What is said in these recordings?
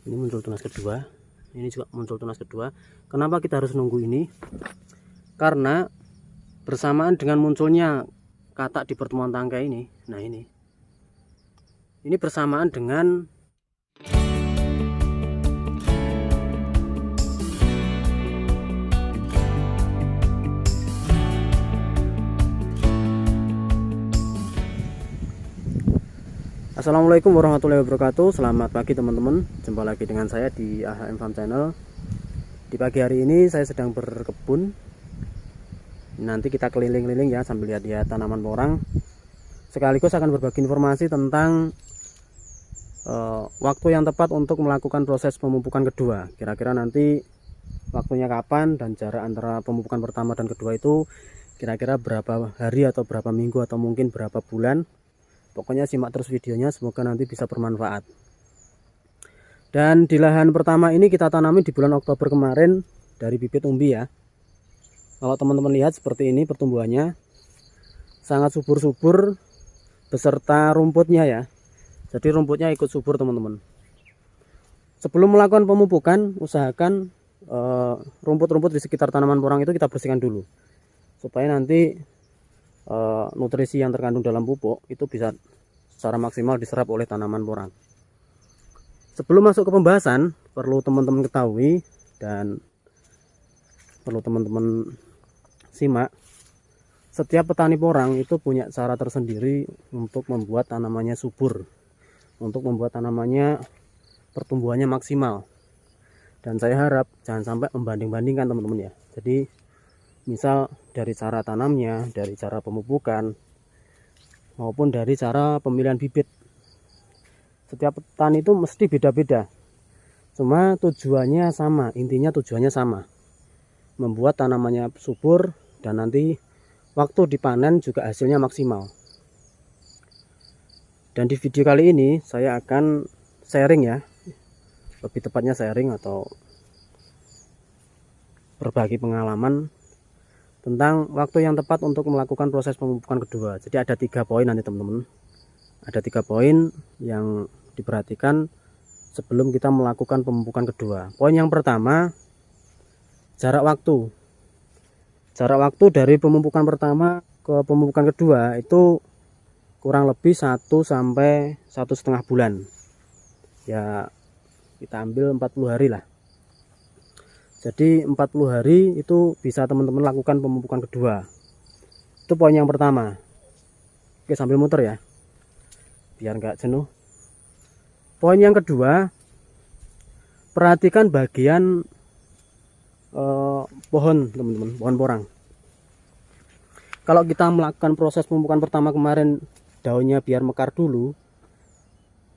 Ini muncul tunas kedua, ini juga muncul tunas kedua. Kenapa kita harus nunggu ini? Karena bersamaan dengan munculnya katak di pertemuan tangkai ini, nah ini bersamaan dengan Assalamualaikum warahmatullahi wabarakatuh. Selamat pagi teman-teman. Jumpa lagi dengan saya di AHM Farm Channel. Di pagi hari ini saya sedang berkebun. Nanti kita keliling-keliling ya sambil lihat-lihat tanaman porang. Sekaligus akan berbagi informasi tentang waktu yang tepat untuk melakukan proses pemupukan kedua. Kira-kira nanti waktunya kapan dan jarak antara pemupukan pertama dan kedua itu kira-kira berapa hari atau berapa minggu atau mungkin berapa bulan. Pokoknya simak terus videonya, semoga nanti bisa bermanfaat. Dan di lahan pertama ini kita tanami di bulan Oktober kemarin dari bibit umbi ya. Kalau teman-teman lihat seperti ini pertumbuhannya sangat subur-subur beserta rumputnya ya. Jadi rumputnya ikut subur teman-teman. Sebelum melakukan pemupukan, usahakan rumput-rumput di sekitar tanaman porang itu kita bersihkan dulu. Supaya nanti nutrisi yang terkandung dalam pupuk itu bisa secara maksimal diserap oleh tanaman porang. Sebelum masuk ke pembahasan, perlu teman-teman ketahui dan perlu teman-teman simak, setiap petani porang itu punya cara tersendiri untuk membuat tanamannya subur, untuk membuat tanamannya pertumbuhannya maksimal. Dan saya harap jangan sampai membanding-bandingkan teman-teman ya. Jadi misal dari cara tanamnya, dari cara pemupukan, maupun dari cara pemilihan bibit. Setiap petani itu mesti beda-beda. Cuma tujuannya sama, intinya tujuannya sama. Membuat tanamannya subur dan nanti waktu dipanen juga hasilnya maksimal. Dan di video kali ini saya akan sharing ya. Lebih tepatnya sharing atau berbagi pengalaman tentang waktu yang tepat untuk melakukan proses pemupukan kedua. Jadi ada 3 poin nanti teman-teman. Ada 3 poin yang diperhatikan sebelum kita melakukan pemupukan kedua. Poin yang pertama, jarak waktu. Jarak waktu dari pemupukan pertama ke pemupukan kedua itu kurang lebih 1 sampai 1,5 bulan. Ya kita ambil 40 hari lah. Jadi 40 hari itu bisa teman-teman lakukan pemupukan kedua. Itu poin yang pertama. Oke, sambil muter ya, biar nggak jenuh. Poin yang kedua, perhatikan bagian pohon teman-teman, pohon porang. Kalau kita melakukan proses pemupukan pertama kemarin, daunnya biar mekar dulu.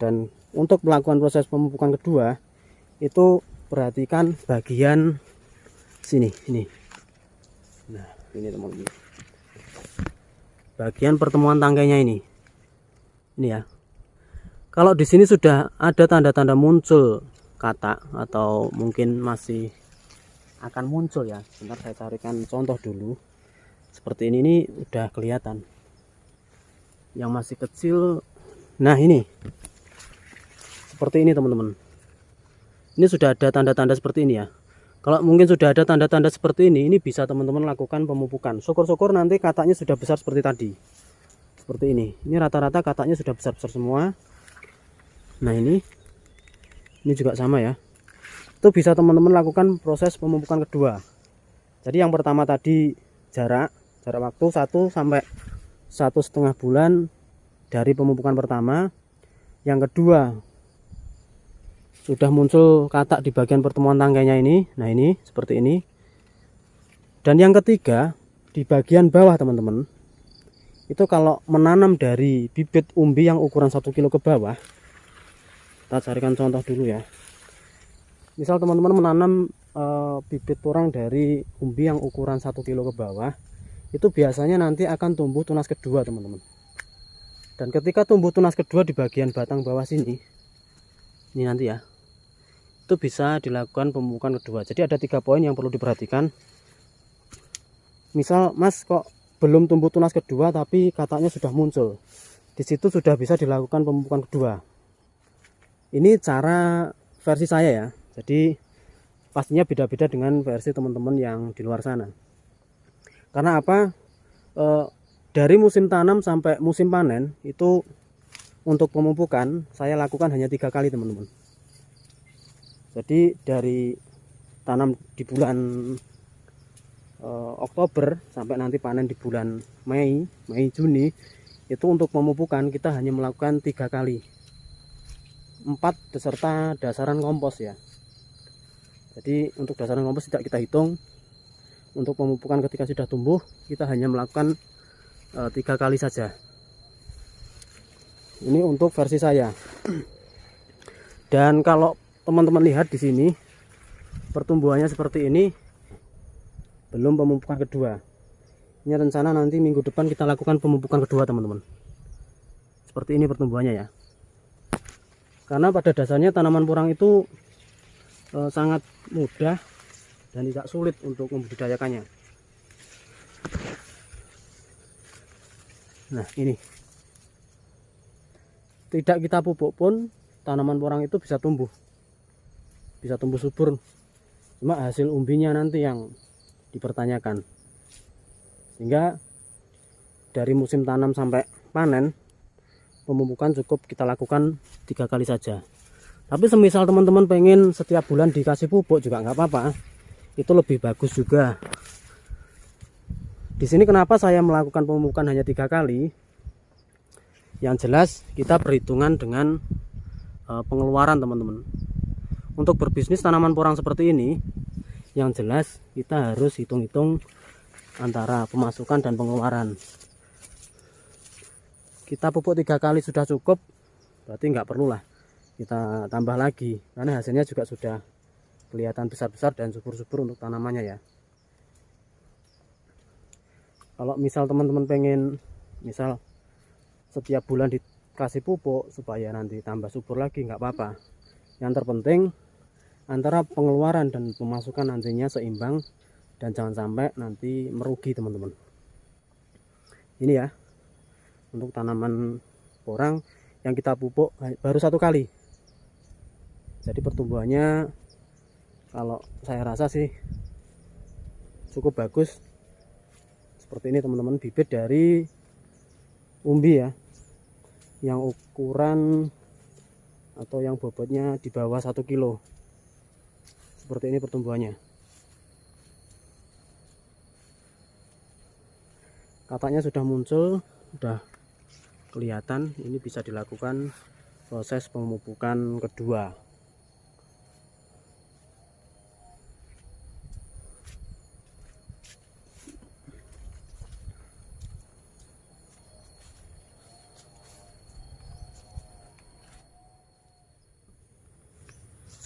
Dan untuk melakukan proses pemupukan kedua, itu perhatikan bagian sini. Nah, ini teman-teman. Bagian pertemuan tangkainya ini. Ini ya. Kalau di sini sudah ada tanda-tanda muncul katak atau mungkin masih akan muncul ya. Sebentar saya carikan contoh dulu. Seperti ini udah kelihatan. Yang masih kecil. Nah, ini. Seperti ini teman-teman. Ini sudah ada tanda-tanda seperti ini ya. Kalau mungkin sudah ada tanda-tanda seperti ini bisa teman-teman lakukan pemupukan. Syukur-syukur nanti kataknya sudah besar seperti tadi. Seperti ini. Ini rata-rata kataknya sudah besar-besar semua. Nah, ini juga sama ya. Itu bisa teman-teman lakukan proses pemupukan kedua. Jadi yang pertama tadi jarak waktu 1 sampai 1,5 bulan dari pemupukan pertama. Yang kedua, sudah muncul katak di bagian pertemuan tangkainya ini. Nah, ini seperti ini. Dan yang ketiga, di bagian bawah teman-teman, itu kalau menanam dari bibit umbi yang ukuran 1 kilo ke bawah, kita carikan contoh dulu ya. Misal teman-teman menanam bibit porang dari umbi yang ukuran 1 kilo ke bawah, itu biasanya nanti akan tumbuh tunas kedua teman-teman. Dan ketika tumbuh tunas kedua di bagian batang bawah sini, ini nanti ya, itu bisa dilakukan pemupukan kedua. Jadi ada 3 poin yang perlu diperhatikan. Misal Mas kok belum tumbuh tunas kedua tapi kataknya sudah muncul, di situ sudah bisa dilakukan pemupukan kedua. Ini cara versi saya ya, jadi pastinya beda-beda dengan versi teman-teman yang di luar sana. Karena apa? Dari musim tanam sampai musim panen itu untuk pemupukan saya lakukan hanya 3 kali teman-teman. Jadi dari tanam di bulan Oktober sampai nanti panen di bulan Mei Juni, itu untuk pemupukan kita hanya melakukan 3 kali, 4 beserta dasaran kompos ya. Jadi untuk dasaran kompos tidak kita hitung. Untuk pemupukan ketika sudah tumbuh kita hanya melakukan 3 kali saja. Ini untuk versi saya. Dan kalau teman-teman lihat di sini pertumbuhannya seperti ini, belum pemupukan kedua. Ini rencana nanti minggu depan kita lakukan pemupukan kedua teman-teman. Seperti ini pertumbuhannya ya. Karena pada dasarnya tanaman porang itu sangat mudah dan tidak sulit untuk membudidayakannya. Nah ini, tidak kita pupuk pun tanaman porang itu bisa tumbuh subur. Cuma hasil umbinya nanti yang dipertanyakan. Sehingga dari musim tanam sampai panen pemupukan cukup kita lakukan 3 kali saja. Tapi semisal teman-teman pengen setiap bulan dikasih pupuk juga nggak apa-apa, itu lebih bagus juga. Di sini kenapa saya melakukan pemupukan hanya 3 kali? Yang jelas kita perhitungan dengan pengeluaran teman-teman. Untuk berbisnis tanaman porang seperti ini, yang jelas kita harus hitung-hitung antara pemasukan dan pengeluaran. Kita pupuk 3 kali sudah cukup, berarti nggak perlulah kita tambah lagi, karena hasilnya juga sudah kelihatan besar-besar dan subur-subur untuk tanamannya ya. Kalau misal teman-teman pengen misal setiap bulan dikasih pupuk supaya nanti tambah subur lagi, nggak apa-apa. Yang terpenting antara pengeluaran dan pemasukan nantinya seimbang dan jangan sampai nanti merugi teman-teman. Ini ya untuk tanaman porang yang kita pupuk baru 1 kali. Jadi pertumbuhannya kalau saya rasa sih cukup bagus. Seperti ini teman-teman, bibit dari umbi ya, yang ukuran atau yang bobotnya di bawah 1 kilo. Seperti ini pertumbuhannya. Katanya sudah muncul, sudah kelihatan. Ini bisa dilakukan proses pemupukan kedua.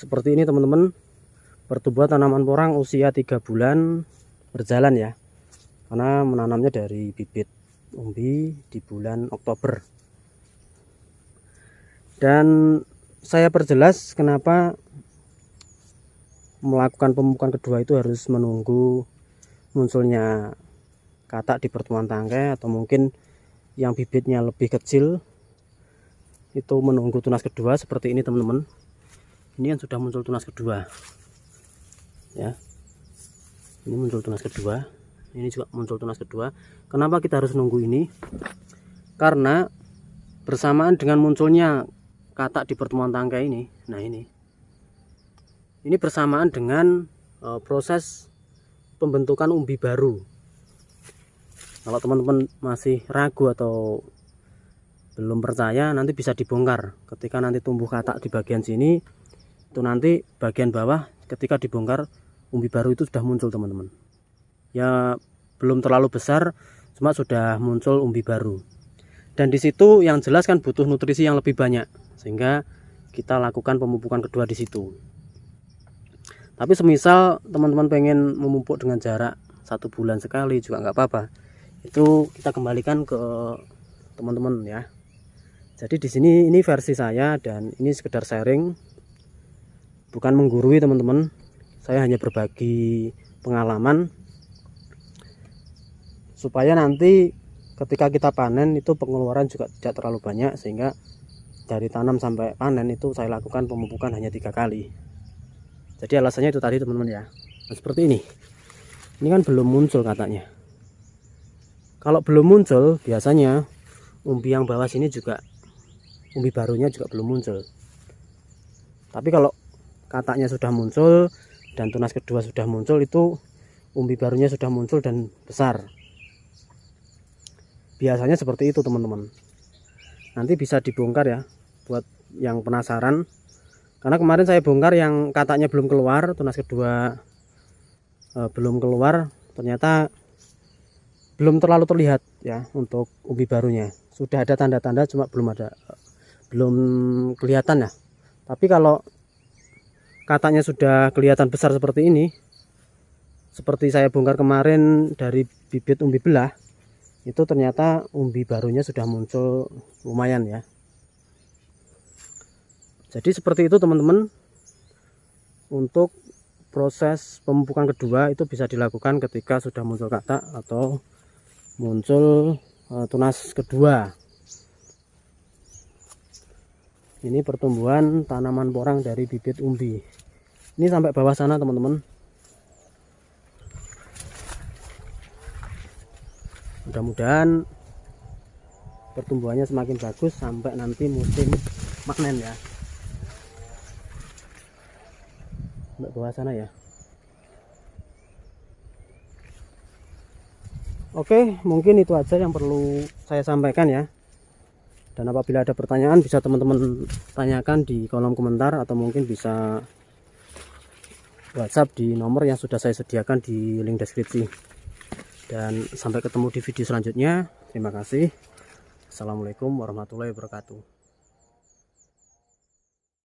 Seperti ini teman-teman, pertumbuhan tanaman porang usia 3 bulan berjalan ya, karena menanamnya dari bibit umbi di bulan Oktober. Dan saya perjelas kenapa melakukan pemupukan kedua itu harus menunggu munculnya katak di pertemuan tangkai, atau mungkin yang bibitnya lebih kecil itu menunggu tunas kedua. Seperti ini teman-teman, ini yang sudah muncul tunas kedua ya, ini muncul tunas kedua, ini juga muncul tunas kedua. Kenapa kita harus nunggu ini? Karena bersamaan dengan munculnya katak di pertemuan tangkai ini, nah ini bersamaan dengan proses pembentukan umbi baru. Kalau teman-teman masih ragu atau belum percaya, nanti bisa dibongkar. Ketika nanti tumbuh katak di bagian sini, itu nanti bagian bawah ketika dibongkar umbi baru itu sudah muncul teman-teman ya, belum terlalu besar, cuma sudah muncul umbi baru. Dan disitu yang jelas kan butuh nutrisi yang lebih banyak, sehingga kita lakukan pemupukan kedua di situ. Tapi semisal teman-teman pengen memupuk dengan jarak 1 bulan sekali juga nggak apa-apa, itu kita kembalikan ke teman-teman ya. Jadi di sini ini versi saya dan ini sekedar sharing, bukan menggurui teman-teman. Saya hanya berbagi pengalaman supaya nanti ketika kita panen itu pengeluaran juga tidak terlalu banyak, sehingga dari tanam sampai panen itu saya lakukan pemupukan hanya 3 kali. Jadi alasannya itu tadi teman-teman ya. Nah, seperti ini kan belum muncul katanya. Kalau belum muncul biasanya umbi yang bawah sini juga, umbi barunya juga belum muncul. Tapi kalau kataknya sudah muncul dan tunas kedua sudah muncul, itu umbi barunya sudah muncul dan besar. Biasanya seperti itu teman-teman. Nanti bisa dibongkar ya buat yang penasaran. Karena kemarin saya bongkar yang kataknya belum keluar, tunas kedua belum keluar, ternyata belum terlalu terlihat ya untuk umbi barunya. Sudah ada tanda-tanda, cuma belum kelihatan ya. Tapi kalau kataknya sudah kelihatan besar seperti ini, seperti saya bongkar kemarin dari bibit umbi belah, itu ternyata umbi barunya sudah muncul lumayan ya. Jadi seperti itu teman-teman. Untuk proses pemupukan kedua itu bisa dilakukan ketika sudah muncul katak atau muncul tunas kedua. Ini pertumbuhan tanaman porang dari bibit umbi. Ini sampai bawah sana teman-teman. Mudah-mudahan pertumbuhannya semakin bagus sampai nanti musim panen ya. Sampai bawah sana ya. Oke, mungkin itu aja yang perlu saya sampaikan ya. Dan apabila ada pertanyaan bisa teman-teman tanyakan di kolom komentar, atau mungkin bisa WhatsApp di nomor yang sudah saya sediakan di link deskripsi. Dan sampai ketemu di video selanjutnya. Terima kasih. Assalamualaikum warahmatullahi wabarakatuh.